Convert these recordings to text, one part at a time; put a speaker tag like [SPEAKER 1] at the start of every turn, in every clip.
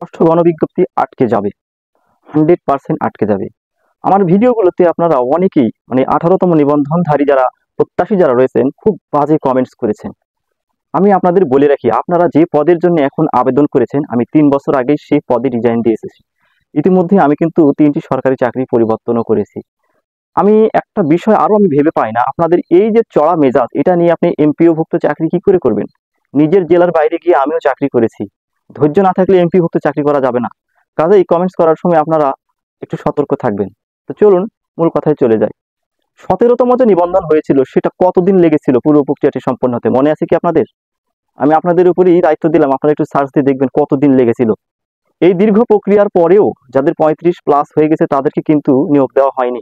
[SPEAKER 1] ষষ্ঠ গণবিজ্ঞপ্তি আটকে যাবে, 100% আটকে যাবে। আমার ভিডিওগুলোতে আপনারা অনেকেই মানে 18তম নিবন্ধনধারী যারা প্রত্যাশী যারা রয়েছেন খুব বাজে কমেন্টস করেছেন। আমি আপনাদের বলে রাখি, আপনারা যে পদের জন্য এখন আবেদন করেছেন, আমি 3 বছর আগেই সেই পদে রিজাইন দিয়ে এসেছি। ইতিমধ্যে আমি কিন্তু 3টি সরকারি চাকরি পরিবর্তনও করেছি। আমি একটা বিষয় আরো আমি ভেবে পাই না, আপনাদের এই যে চড়া মেজাজ, এটা নিয়ে আপনি এমপিওভুক্ত চাকরি কি করে করবেন? নিজের জেলার বাইরে গিয়ে আমিও চাকরি করেছি। ধৈর্য না থাকলে এমপিভুক্ত চাকরি করা যাবে না। কাজেই কমেন্টস করার সময় আপনারা একটু সতর্ক থাকবেন। তো চলুন মূল কথায় চলে যাই। 17তম যে নিবন্ধন হয়েছিল সেটা কতদিন লেগেছিল পুরো প্রক্রিয়াটি সম্পন্ন হতে, মনে আছে কি আপনাদের? আমি আপনাদের উপরেই দায়িত্ব দিলাম, আপনারা একটু সার্চ দিয়ে দেখবেন কতদিন লেগেছিল। এই দীর্ঘ প্রক্রিয়ার পরেও যাদের 35+ হয়ে গেছে তাদেরকে কিন্তু নিয়োগ দেওয়া হয়নি,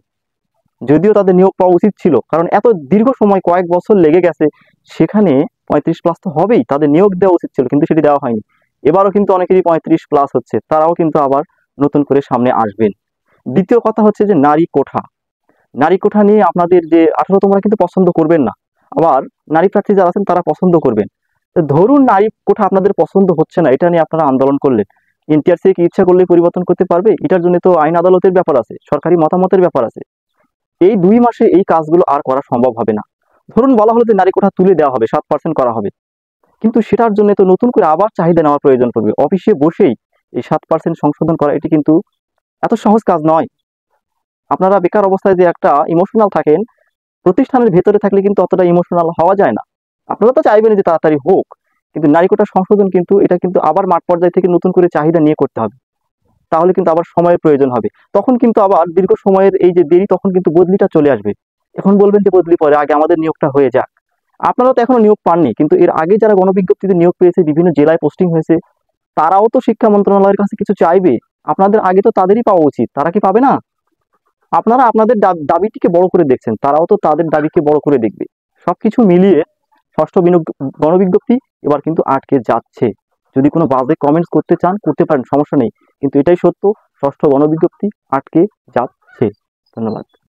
[SPEAKER 1] যদিও তাদের নিয়োগ পাওয়া উচিত ছিল, কারণ এত দীর্ঘ সময় কয়েক বছর লেগে গেছে, সেখানে 35+ তো হবেই, তাদের নিয়োগ দেওয়া উচিত ছিল, কিন্তু সেটি দেওয়া হয়নি। এবারও কিন্তু অনেকেরই 35+ হচ্ছে, তারাও কিন্তু আবার নতুন করে সামনে আসবেন। দ্বিতীয় কথা হচ্ছে যে নারী কোঠা। নারী কোঠা নিয়ে আপনাদের যে 18তমরা কিন্তু পছন্দ করবেন না, আবার নারী প্রার্থী যারা আছেন তারা পছন্দ করবেন। তো ধরুন নারী কোঠা আপনাদের পছন্দ হচ্ছে না, এটা নিয়ে আপনারা আন্দোলন করলেন, এনটিআরসি কি ইচ্ছা করলে পরিবর্তন করতে পারবে? এটার জন্য তো আইন আদালতের ব্যাপার আছে, সরকারি মতামতের ব্যাপার আছে। এই 2 মাসে এই কাজগুলো আর করা সম্ভব হবে না। ধরুন বলা হলো যে নারী কোঠা তুলে দেওয়া হবে, 7% করা হবে, কিন্তু সেটার জন্য তো নতুন করে আবার চাহিদা নেওয়ার প্রয়োজন পড়বে। অফিসে বসেই এই 7% সংশোধন করা এটি কিন্তু এত সহজ কাজ নয়। আপনারা বেকার অবস্থায় যে একটা ইমোশনাল থাকেন, প্রতিষ্ঠানের ভেতরে থাকলে কিন্তু অতটা ইমোশনাল হওয়া যায় না। আপনারা তো চাইবেন যে তাড়াতাড়ি হোক, কিন্তু নারী কোটা সংশোধন কিন্তু এটা কিন্তু আবার মাঠ পর্যায় থেকে নতুন করে চাহিদা নিয়ে করতে হবে। তাহলে কিন্তু আবার সময়ের প্রয়োজন হবে, তখন কিন্তু আবার দীর্ঘ সময়ের এই যে দেরি, তখন কিন্তু বদলিটা চলে আসবে। এখন বলবেন যে বদলি পরে, আগে আমাদের নিয়োগটা হয়ে যাক। আপনারা তো এখনো নিয়োগ পাননি, কিন্তু এর আগে যারা গণবিজ্ঞপ্তিতে নিয়োগ পেয়েছে, বিভিন্ন জেলায় পোস্টিং হয়েছে, তারাও তো শিক্ষা মন্ত্রণালয়ের কাছে কিছু চাইবে। আপনাদের আগে তো তাদেরই পাওয়া উচিত, তারা কি পাবে না? আপনারা আপনাদের দাবিটিকে বড় করে দেখছেন, তারাও তো তাদের দাবিকে বড় করে দেখবে। সবকিছু মিলিয়ে ষষ্ঠ গণবিজ্ঞপ্তি এবার কিন্তু আটকে যাচ্ছে। যদি কোনো বাজে কমেন্টস করতে চান করতে পারেন, সমস্যা নেই, কিন্তু এটাই সত্য, ষষ্ঠ গণবিজ্ঞপ্তি আটকে যাচ্ছে। ধন্যবাদ।